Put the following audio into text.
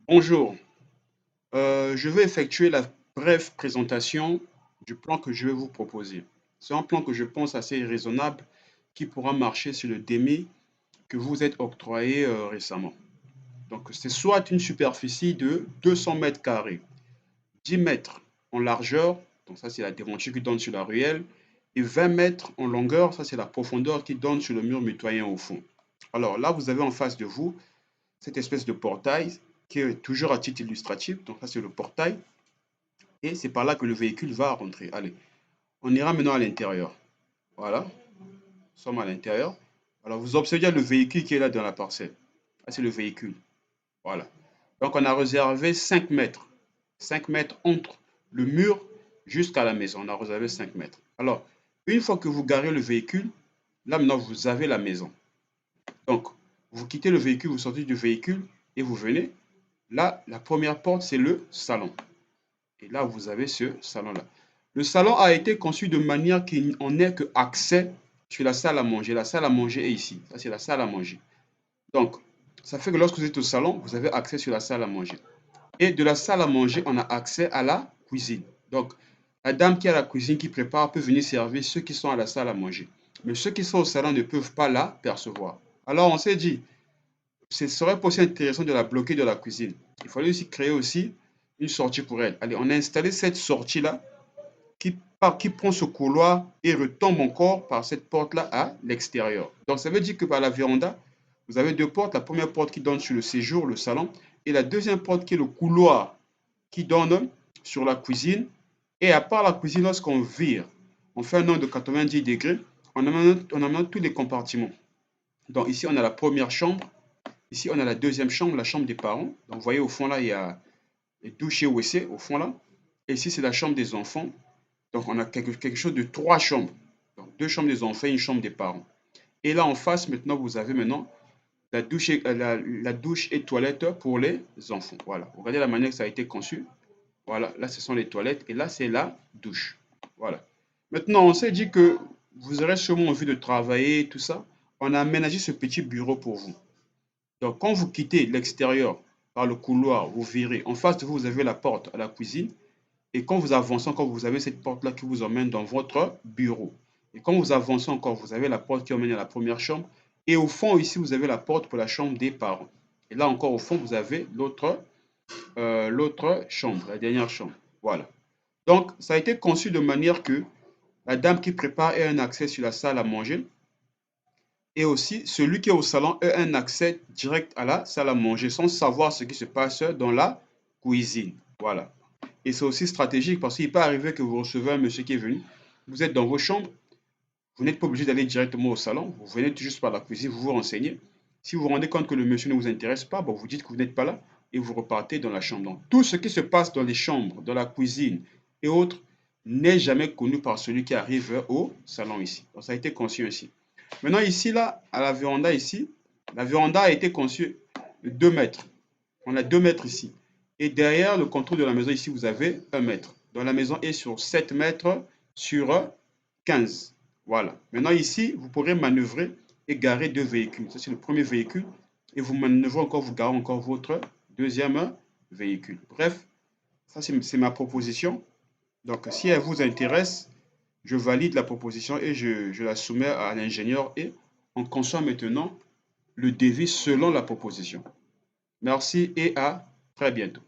Bonjour, je vais effectuer la brève présentation du plan que je vais vous proposer. C'est un plan que je pense assez raisonnable qui pourra marcher sur le DEME que vous êtes octroyé récemment. Donc, c'est soit une superficie de 200 mètres carrés, 10 mètres en largeur, donc ça c'est la devanture qui donne sur la ruelle, et 20 mètres en longueur, ça c'est la profondeur qui donne sur le mur mitoyen au fond. Alors là, vous avez en face de vous cette espèce de portail qui est toujours à titre illustratif. Donc ça, c'est le portail. Et c'est par là que le véhicule va rentrer. Allez, on ira maintenant à l'intérieur. Voilà, nous sommes à l'intérieur. Alors, vous observez le véhicule qui est là dans la parcelle. Là, c'est le véhicule. Voilà. Donc, on a réservé 5 mètres. 5 mètres entre le mur jusqu'à la maison. On a réservé 5 mètres. Alors, une fois que vous garez le véhicule, là maintenant, vous avez la maison. Donc, vous quittez le véhicule, vous sortez du véhicule et vous venez. Là, la première porte, c'est le salon. Et là, vous avez ce salon-là. Le salon a été conçu de manière qu'on n'ait que accès sur la salle à manger. La salle à manger est ici. Ça, c'est la salle à manger. Donc, ça fait que lorsque vous êtes au salon, vous avez accès sur la salle à manger. Et de la salle à manger, on a accès à la cuisine. Donc, la dame qui est à la cuisine, qui prépare, peut venir servir ceux qui sont à la salle à manger. Mais ceux qui sont au salon ne peuvent pas la percevoir. Alors, on s'est dit, ce serait pas aussi intéressant de la bloquer de la cuisine. Il fallait aussi créer aussi une sortie pour elle. Allez, on a installé cette sortie-là qui prend ce couloir et retombe encore par cette porte-là à l'extérieur. Donc, ça veut dire que par la véranda, vous avez deux portes. La première porte qui donne sur le séjour, le salon, et la deuxième porte qui est le couloir qui donne sur la cuisine. Et à part la cuisine, lorsqu'on vire, on fait un angle de 90 degrés, on amène tous les compartiments. Donc, ici, on a la première chambre. Ici, on a la deuxième chambre, la chambre des parents. Donc, vous voyez, au fond, là, il y a les douches et WC, au fond, là. Et ici, c'est la chambre des enfants. Donc, on a quelque chose de trois chambres. Donc, deux chambres des enfants et une chambre des parents. Et là, en face, maintenant, vous avez maintenant la douche et toilette pour les enfants. Voilà. Regardez la manière que ça a été conçu. Voilà. Là, ce sont les toilettes. Et là, c'est la douche. Voilà. Maintenant, on s'est dit que vous aurez sûrement envie de travailler, tout ça. On a aménagé ce petit bureau pour vous. Donc, quand vous quittez l'extérieur par le couloir, vous verrez. En face de vous, vous avez la porte à la cuisine. Et quand vous avancez encore, vous avez cette porte-là qui vous emmène dans votre bureau. Et quand vous avancez encore, vous avez la porte qui emmène à la première chambre. Et au fond, ici, vous avez la porte pour la chambre des parents. Et là encore, au fond, vous avez l'autre chambre, la dernière chambre. Voilà. Donc, ça a été conçu de manière que la dame qui prépare ait un accès sur la salle à manger. Et aussi, celui qui est au salon ait un accès direct à la salle à manger sans savoir ce qui se passe dans la cuisine. Voilà. Et c'est aussi stratégique parce qu'il peut arriver que vous recevez un monsieur qui est venu, vous êtes dans vos chambres, vous n'êtes pas obligé d'aller directement au salon, vous venez juste par la cuisine, vous vous renseignez. Si vous vous rendez compte que le monsieur ne vous intéresse pas, bon, vous dites que vous n'êtes pas là et vous repartez dans la chambre. Donc, tout ce qui se passe dans les chambres, dans la cuisine et autres n'est jamais connu par celui qui arrive au salon ici. Donc, ça a été conçu ainsi. Maintenant, ici, là, à la véranda, ici, la véranda a été conçue de 2 mètres. On a 2 mètres ici. Et derrière le contour de la maison, ici, vous avez 1 mètre. Donc, la maison est sur 7 mètres sur 15. Voilà. Maintenant, ici, vous pourrez manœuvrer et garer deux véhicules. Ça, c'est le premier véhicule. Et vous manœuvrez encore, vous garez encore votre deuxième véhicule. Bref, ça, c'est ma proposition. Donc, si elle vous intéresse, je valide la proposition et je la soumets à l'ingénieur et on conçoit maintenant le devis selon la proposition. Merci et à très bientôt.